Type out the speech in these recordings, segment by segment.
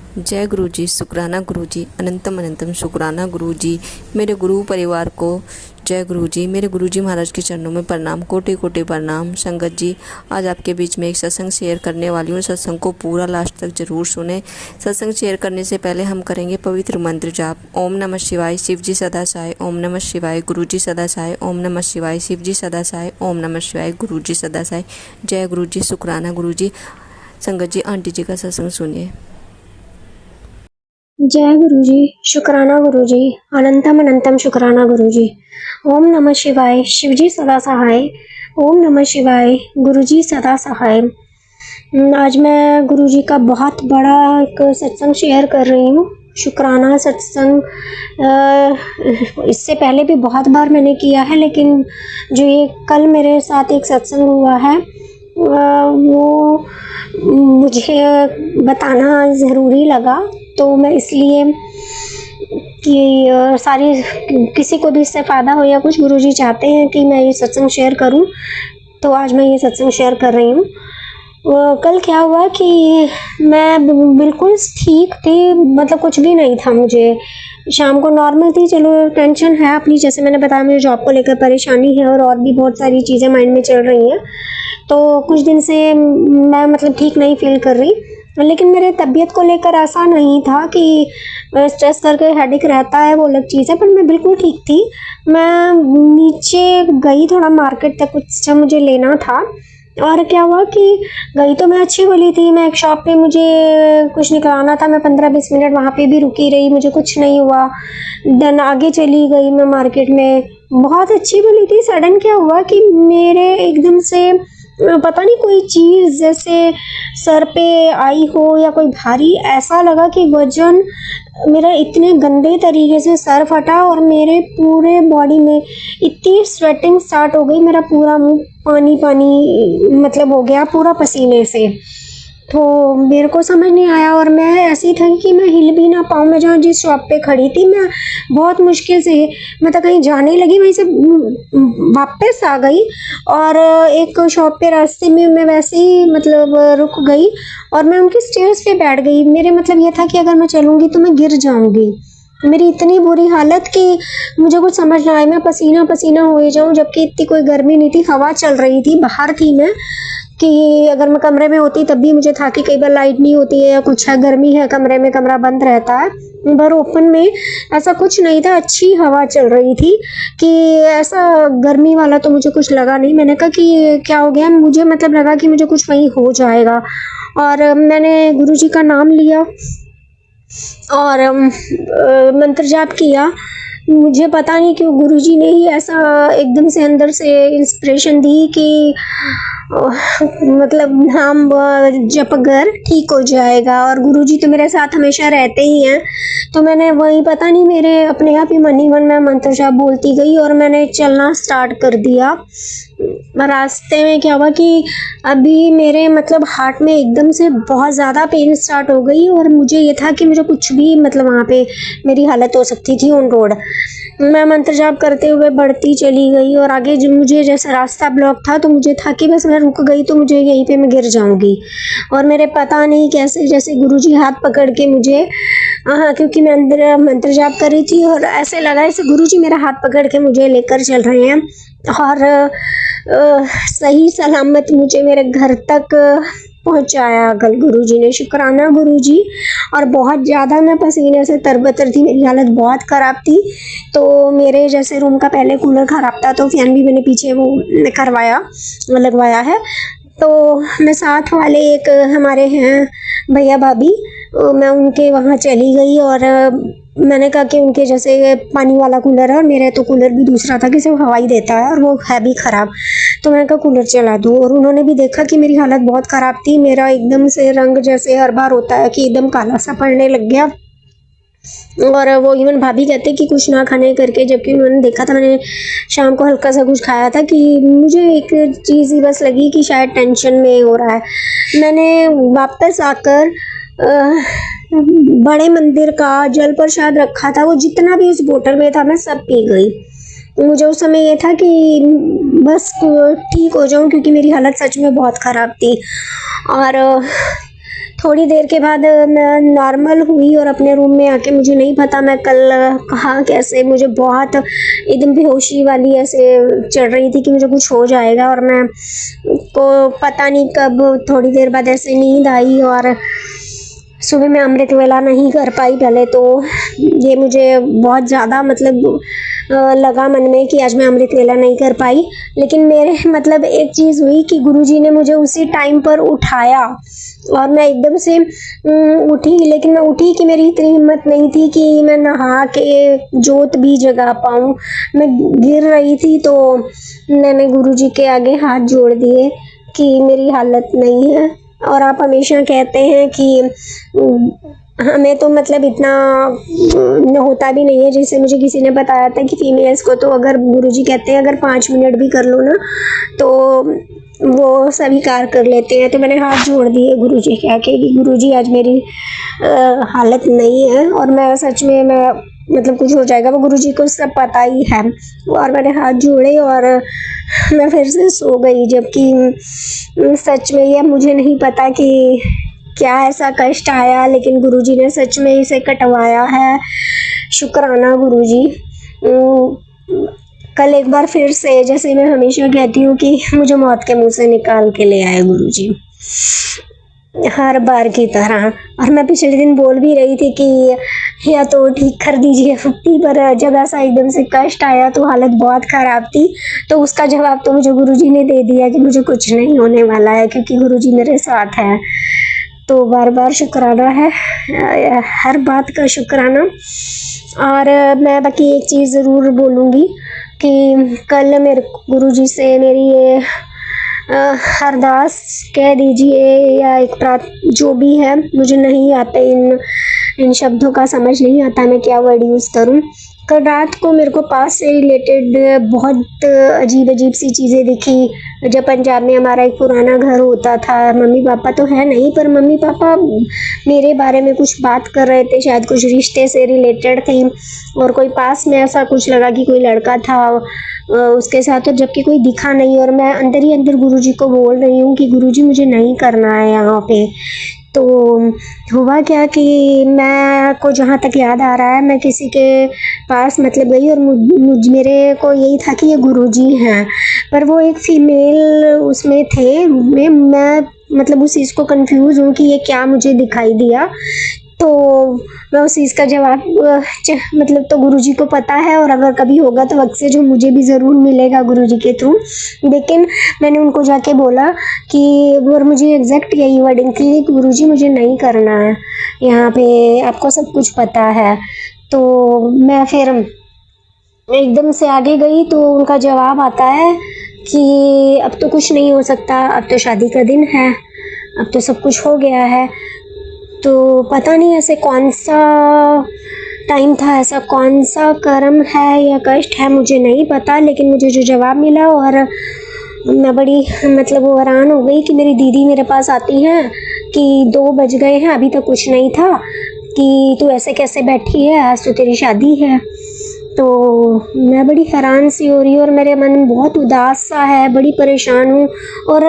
जय गुरु जी, शुक्राना गुरु जी, अनंतम अनंतम शुक्राना गुरु जी। मेरे गुरु परिवार को जय गुरु जी। मेरे गुरु जी महाराज के चरणों में प्रणाम, कोटि कोटि प्रणाम। संगत जी, आज आपके बीच में एक सत्संग शेयर करने वाली हूँ। सत्संग को पूरा लास्ट तक जरूर सुने। सत्संग शेयर करने से पहले हम करेंगे पवित्र मंत्र जाप। ओम नमः शिवाय, शिव जी सदा सहाय। ओम नमः शिवाय, गुरु जी सदा सहाय। ओम नमः शिवाय, शिव जी सदा सहाय। ओम नमः शिवाय, गुरु जी सदा सहाय। जय गुरु जी, शुक्राना गुरु जी। संगत जी, आंटी जी का सत्संग सुनिए। जय गुरु जी, शुक्राना गुरु जी, अनंतम अनंतम शुक्राना गुरु जी। ओम नमः शिवाय, शिव जी सदा सहाय। ओम नमः शिवाय, गुरु जी सदा सहाय। आज मैं गुरु जी का बहुत बड़ा एक सत्संग शेयर कर रही हूँ। शुक्राना सत्संग इससे पहले भी बहुत बार मैंने किया है, लेकिन जो ये कल मेरे साथ एक सत्संग हुआ है वो मुझे बताना ज़रूरी लगा, तो मैं इसलिए कि सारी किसी को भी इससे फ़ायदा हो या कुछ, गुरुजी चाहते हैं कि मैं ये सत्संग शेयर करूं, तो आज मैं ये सत्संग शेयर कर रही हूँ। कल क्या हुआ कि मैं बिल्कुल ठीक थी, मतलब कुछ भी नहीं था मुझे। शाम को नॉर्मल थी, चलो टेंशन है अपनी, जैसे मैंने बताया मुझे जॉब को लेकर परेशानी है और भी बहुत सारी चीज़ें माइंड में चल रही हैं। तो कुछ दिन से मैं मतलब ठीक नहीं फील कर रही, लेकिन मेरे तबीयत को लेकर ऐसा नहीं था कि स्ट्रेस करके हेडेक रहता है, वो अलग चीज़ है, पर मैं बिल्कुल ठीक थी। मैं नीचे गई थोड़ा मार्केट तक, कुछ मुझे लेना था, और क्या हुआ कि गई तो मैं अच्छी बोली थी, मैं एक शॉप पे मुझे कुछ निकलवाना था, मैं 15-20 मिनट वहाँ पे भी रुकी रही, मुझे कुछ नहीं हुआ। देन आगे चली गई मैं मार्केट में, बहुत अच्छी बोली थी। सडन क्या हुआ कि मेरे एकदम से पता नहीं कोई चीज़ जैसे सर पे आई हो या कोई भारी, ऐसा लगा कि वजन मेरा इतने गंदे तरीके से सर फटा और मेरे पूरे बॉडी में इतनी स्वेटिंग स्टार्ट हो गई, मेरा पूरा मुंह पानी पानी मतलब हो गया पूरा पसीने से। तो मेरे को समझ नहीं आया और मैं ऐसी थी कि मैं हिल भी ना पाऊँ। मैं जहाँ जिस शॉप पे खड़ी थी, मैं बहुत मुश्किल से मतलब कहीं जाने लगी, वहीं से वापस आ गई और एक शॉप पे रास्ते में मैं वैसे ही मतलब रुक गई और मैं उनकी स्टेयर्स पे बैठ गई। मेरे मतलब ये था कि अगर मैं चलूँगी तो मैं गिर जाऊँगी। मेरी इतनी बुरी हालत कि मुझे कुछ समझ ना आए, मैं पसीना पसीना हो जाऊँ, जबकि इतनी कोई गर्मी नहीं थी, हवा चल रही थी, बाहर थी मैं, कि अगर मैं कमरे में होती तब भी मुझे था कि कई बार लाइट नहीं होती है या कुछ है, गर्मी है कमरे में, कमरा बंद रहता है। पर ओपन में ऐसा कुछ नहीं था, अच्छी हवा चल रही थी, कि ऐसा गर्मी वाला तो मुझे कुछ लगा नहीं। मैंने कहा कि क्या हो गया, मुझे मतलब लगा कि मुझे कुछ वहीं हो जाएगा, और मैंने गुरुजी का नाम लिया और मंत्र जाप किया। मुझे पता नहीं क्यों गुरुजी ने ही ऐसा एकदम से अंदर से इंस्पिरेशन दी कि मतलब नाम जप कर ठीक हो जाएगा, और गुरुजी तो मेरे साथ हमेशा रहते ही हैं। तो मैंने वही पता नहीं मेरे अपने आप ही मन ही मन में मंत्र जाप बोलती गई और मैंने चलना स्टार्ट कर दिया। रास्ते में क्या हुआ कि अभी मेरे मतलब हार्ट में एकदम से बहुत ज़्यादा पेन स्टार्ट हो गई और मुझे ये था कि मुझे कुछ भी मतलब वहाँ पे मेरी हालत हो सकती थी ऑन रोड। मैं मंत्र जाप करते हुए बढ़ती चली गई और आगे जो मुझे जैसे रास्ता ब्लॉक था, तो मुझे था कि बस मैं रुक गई तो मुझे यहीं पे मैं गिर जाऊंगी। और मेरे पता नहीं कैसे जैसे गुरुजी हाथ पकड़ के मुझे, हाँ क्योंकि मैं अंदर मंत्र जाप कर रही थी और ऐसे लगा जैसे गुरुजी मेरा हाथ पकड़ के मुझे लेकर चल रहे हैं और सही सलामत मुझे मेरे घर तक पहुंचाया कल गुरुजी ने। शुक्राना गुरुजी। और बहुत ज़्यादा मैं पसीने से तरबतर थी, मेरी हालत बहुत ख़राब थी। तो मेरे जैसे रूम का पहले कूलर ख़राब था, तो फैन भी मैंने पीछे वो करवाया लगवाया है। तो मैं साथ वाले एक हमारे हैं भैया भाभी, मैं उनके वहाँ चली गई और मैंने कहा कि उनके जैसे पानी वाला कूलर है और मेरा तो कूलर भी दूसरा था कि सिर्फ हवा ही देता है और वो है भी ख़राब, तो मैंने कहा कूलर चला दूँ। और उन्होंने भी देखा कि मेरी हालत बहुत ख़राब थी, मेरा एकदम से रंग जैसे हर बार होता है कि एकदम काला सा पड़ने लग गया। और वो इवन भाभी कहते कि कुछ ना खाने करके, जबकि उन्होंने देखा था मैंने शाम को हल्का सा कुछ खाया था, कि मुझे एक चीज़ ही बस लगी कि शायद टेंशन में हो रहा है। मैंने वापस आकर बड़े मंदिर का जल प्रसाद रखा था, वो जितना भी उस बोतल में था मैं सब पी गई। मुझे उस समय ये था कि बस ठीक हो जाऊं, क्योंकि मेरी हालत सच में बहुत ख़राब थी। और थोड़ी देर के बाद मैं नॉर्मल हुई और अपने रूम में आके मुझे नहीं पता मैं कल कहाँ कैसे मुझे बहुत एकदम बेहोशी वाली ऐसे चढ़ रही थी कि मुझे कुछ हो जाएगा और मैं को पता नहीं कब थोड़ी देर बाद ऐसे नींद आई और सुबह मैं अमृत वेला नहीं कर पाई। पहले तो ये मुझे बहुत ज़्यादा मतलब लगा मन में कि आज मैं अमृत वेला नहीं कर पाई, लेकिन मेरे मतलब एक चीज़ हुई कि गुरुजी ने मुझे उसी टाइम पर उठाया और मैं एकदम से उठी, लेकिन मैं उठी कि मेरी इतनी हिम्मत नहीं थी कि मैं नहा के जोत भी जगा पाऊँ। मैं गिर रही थी तो मैंने गुरुजी के आगे हाथ जोड़ दिए कि मेरी हालत नहीं है। और आप हमेशा कहते हैं कि हमें तो मतलब इतना होता भी नहीं है, जैसे मुझे किसी ने बताया था कि फीमेल्स को तो अगर गुरुजी कहते हैं अगर 5 मिनट भी कर लो ना तो वो स्वीकार कर लेते हैं। तो मैंने हाथ जोड़ दिए गुरुजी के आके कि गुरुजी आज मेरी हालत नहीं है और मैं सच में मैं मतलब कुछ हो जाएगा, वो गुरुजी को सब पता ही है। और मैंने हाथ जोड़े और मैं फिर से सो गई, जबकि सच में ये मुझे नहीं पता कि क्या ऐसा कष्ट आया, लेकिन गुरुजी ने सच में इसे कटवाया है। शुक्राना गुरुजी। कल एक बार फिर से जैसे मैं हमेशा कहती हूँ कि मुझे मौत के मुंह से निकाल के ले आए गुरुजी, हर बार की तरह। और मैं पिछले दिन बोल भी रही थी कि या तो ठीक कर दीजिए फुफ्ती, पर जब ऐसा एकदम से कष्ट आया तो हालत बहुत ख़राब थी। तो उसका जवाब तो मुझे गुरुजी ने दे दिया कि मुझे कुछ नहीं होने वाला है क्योंकि गुरुजी मेरे साथ है। तो बार बार शुक्राना है, हर बात का शुक्राना। और मैं बाकी एक चीज़ ज़रूर बोलूँगी कि कल मेरे गुरुजी से मेरी ये अरदास कह दीजिए या एक जो भी है, मुझे नहीं आते इन शब्दों का समझ नहीं आता मैं क्या वर्ड यूज़ करूं। कल रात को मेरे को पास से रिलेटेड बहुत अजीब अजीब सी चीज़ें दिखी। जब पंजाब में हमारा एक पुराना घर होता था, मम्मी पापा तो है नहीं पर मम्मी पापा मेरे बारे में कुछ बात कर रहे थे, शायद कुछ रिश्ते से रिलेटेड थी। और कोई पास में ऐसा कुछ लगा कि कोई लड़का था उसके साथ, और जबकि कोई दिखा नहीं। और मैं अंदर ही अंदर गुरुजी को बोल रही हूँ कि गुरुजी मुझे नहीं करना है यहाँ पे। तो हुआ क्या कि मैं को जहाँ तक याद आ रहा है मैं किसी के पास मतलब गई और मेरे को यही था कि ये गुरुजी हैं, पर वो एक फीमेल उसमें थे। मैं मतलब उस चीज़ को कंफ्यूज हूँ कि ये क्या मुझे दिखाई दिया। तो मैं उस चीज़ का जवाब मतलब तो गुरुजी को पता है, और अगर कभी होगा तो वक्त से जो मुझे भी ज़रूर मिलेगा गुरुजी के थ्रू। लेकिन मैंने उनको जाके बोला कि और मुझे एग्जैक्ट यही वर्डिंग थी, गुरुजी मुझे नहीं करना है यहाँ पे, आपको सब कुछ पता है। तो मैं फिर एकदम से आगे गई तो उनका जवाब आता है कि अब तो कुछ नहीं हो सकता, अब तो शादी का दिन है, अब तो सब कुछ हो गया है। तो पता नहीं ऐसे कौन सा टाइम था, ऐसा कौन सा कर्म है या कष्ट है मुझे नहीं पता, लेकिन मुझे जो जवाब मिला और मैं बड़ी मतलब वो हैरान हो गई कि मेरी दीदी मेरे पास आती हैं कि 2 बज गए हैं अभी तक कुछ नहीं था, कि तू ऐसे कैसे बैठी है, आज तो तेरी शादी है। तो मैं बड़ी हैरान सी हो रही हूँ और मेरे मन में बहुत उदास सा है, बड़ी परेशान हूँ। और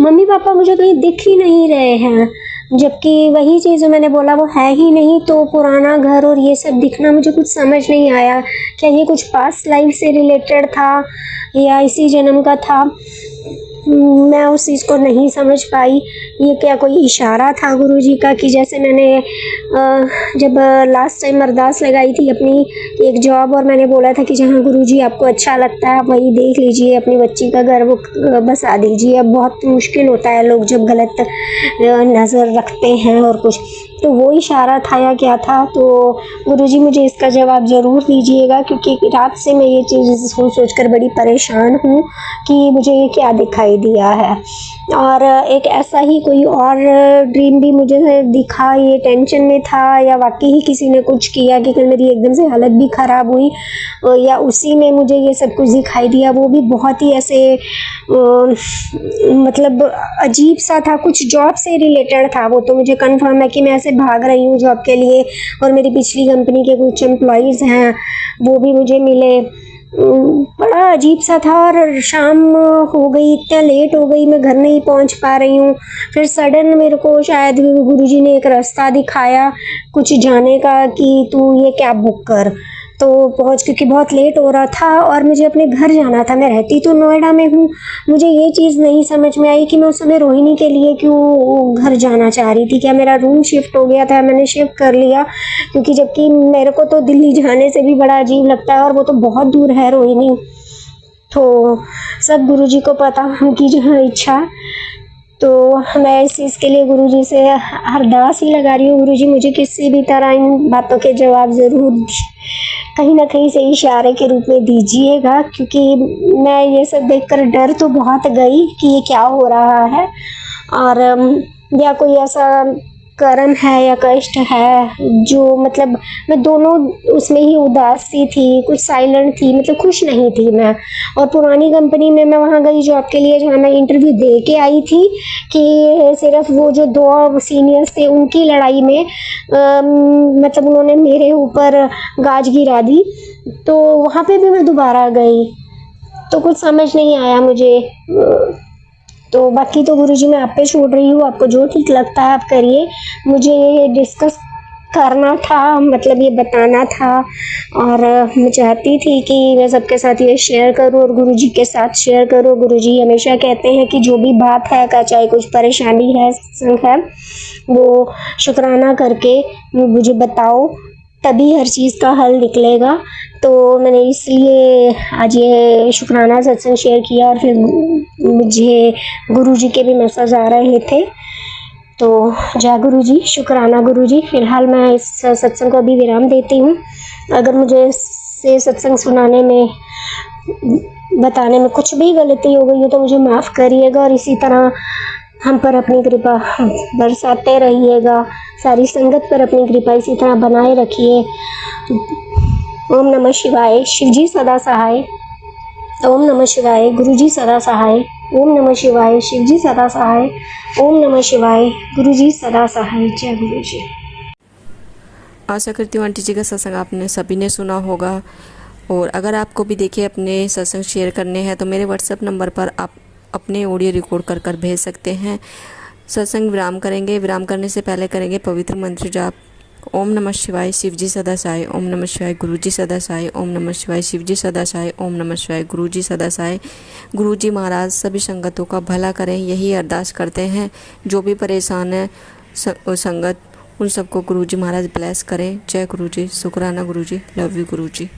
मम्मी पापा मुझे कहीं दिख ही नहीं रहे हैं, जबकि वही चीज़ जो मैंने बोला वो है ही नहीं। तो पुराना घर और ये सब दिखना मुझे कुछ समझ नहीं आया, क्या ये कुछ पास्ट लाइफ से रिलेटेड था या इसी जन्म का था, मैं उस चीज़ को नहीं समझ पाई। ये क्या कोई इशारा था गुरुजी का कि जैसे मैंने जब लास्ट टाइम अरदास लगाई थी अपनी एक जॉब, और मैंने बोला था कि जहाँ गुरुजी आपको अच्छा लगता है आप वही देख लीजिए, अपनी बच्ची का घर वो बसा दीजिए। अब बहुत मुश्किल होता है लोग जब गलत नज़र रखते हैं और कुछ, तो वो इशारा था या क्या था। तो गुरुजी मुझे इसका जवाब ज़रूर दीजिएगा, क्योंकि रात से मैं ये चीज़ सोच कर बड़ी परेशान हूँ कि मुझे ये क्या दिखाई दिया है। और एक ऐसा ही कोई और ड्रीम भी मुझे दिखा, ये टेंशन में था या वाकई ही किसी ने कुछ किया कि कल मेरी एकदम से हालत भी ख़राब हुई, या उसी में मुझे ये सब कुछ दिखाई दिया। वो भी बहुत ही ऐसे मतलब अजीब सा था, कुछ जॉब से रिलेटेड था। वो तो मुझे कंफर्म है कि मैं ऐसे भाग रही हूँ जॉब के लिए, और मेरी पिछली कंपनी के कुछ एम्प्लॉयज़ हैं वो भी मुझे मिले। बड़ा अजीब सा था। और शाम हो गई, इतना लेट हो गई, मैं घर नहीं पहुंच पा रही हूँ। फिर सडन मेरे को शायद गुरुजी ने एक रास्ता दिखाया कुछ जाने का कि तू ये कैब बुक कर। तो क्योंकि बहुत लेट हो रहा था और मुझे अपने घर जाना था। मैं रहती तो नोएडा में हूँ। मुझे ये चीज़ नहीं समझ में आई कि मैं उस समय रोहिणी के लिए क्यों घर जाना चाह रही थी। क्या मेरा रूम शिफ्ट हो गया था, मैंने शिफ्ट कर लिया, क्योंकि जबकि मेरे को तो दिल्ली जाने से भी बड़ा अजीब लगता है और वो तो बहुत दूर है रोहिणी। तो सब गुरुजी को पता, उनकी जो है इच्छा। तो मैं इस चीज़ के लिए गुरुजी से अरदास ही लगा रही हूँ, गुरुजी मुझे किसी भी तरह इन बातों के जवाब ज़रूर कहीं ना कहीं से इशारे के रूप में दीजिएगा, क्योंकि मैं ये सब देखकर डर तो बहुत गई कि ये क्या हो रहा है। और या कोई ऐसा कर्म है या कष्ट है जो मतलब मैं दोनों उसमें ही उदास सी थी, कुछ साइलेंट थी, मतलब खुश नहीं थी मैं। और पुरानी कंपनी में मैं वहाँ गई जॉब के लिए जहाँ मैं इंटरव्यू दे के आई थी कि सिर्फ वो जो दो सीनियर्स थे उनकी लड़ाई में मतलब उन्होंने मेरे ऊपर गाज गिरा दी। तो वहाँ पे भी मैं दोबारा गई तो कुछ समझ नहीं आया मुझे। तो बाकी तो गुरुजी मैं आप पे छोड़ रही हूँ, आपको जो ठीक लगता है आप करिए। मुझे ये डिस्कस करना था, मतलब ये बताना था। और मैं चाहती थी कि मैं सबके साथ ये शेयर करूँ और गुरुजी के साथ शेयर करूँ। गुरुजी हमेशा कहते हैं कि जो भी बात है का चाहे कुछ परेशानी है वो शुक्राना करके मुझे बताओ, तभी हर चीज़ का हल निकलेगा। तो मैंने इसलिए आज ये शुक्राना सत्संग शेयर किया। और फिर मुझे गुरुजी के भी मैसेज आ रहे थे। तो जय गुरुजी, शुक्राना गुरुजी। फ़िलहाल मैं इस सत्संग को अभी विराम देती हूँ। अगर मुझे से सत्संग सुनाने में बताने में कुछ भी गलती हो गई हो तो मुझे माफ़ करिएगा और इसी तरह हम पर अपनी कृपा बरसाते रहिएगा। सारी संगत पर अपनी कृपा इसी तरह बनाए रखिए। ओम नमः शिवाय, शिवजी सदा सहाय। ओम नमः शिवाय, गुरुजी सदा सहाय। ओम नमः शिवाय, शिवजी सदा सहाय। ओम नमः शिवाय, गुरुजी सदा सहाय। जय गुरुजी। आशा करती हूँ आंटी जी का सत्संग आपने सभी ने सुना होगा। और अगर आपको भी देखिए अपने सत्संग शेयर करने हैं तो मेरे व्हाट्सएप नंबर पर आप अपने ऑडियो रिकॉर्ड कर भेज सकते हैं। सत्संग विराम करेंगे, विराम करने से पहले करेंगे पवित्र मंत्र जाप। ओम नमः शिवाय, शिवजी सदा सहाय। ओम नमः शिवाय, गुरुजी सदा सहाय। ओम नमः शिवाय, शिवजी सदा सहाय। ओम नमः शिवाय, गुरुजी सदा सहाय। गुरुजी महाराज सभी संगतों का भला करें, यही अरदास करते हैं। जो भी परेशान है संगत, उन सबको गुरुजी महाराज ब्लेस करें। जय गुरुजी, शुक्राना गुरुजी, लव यू गुरुजी।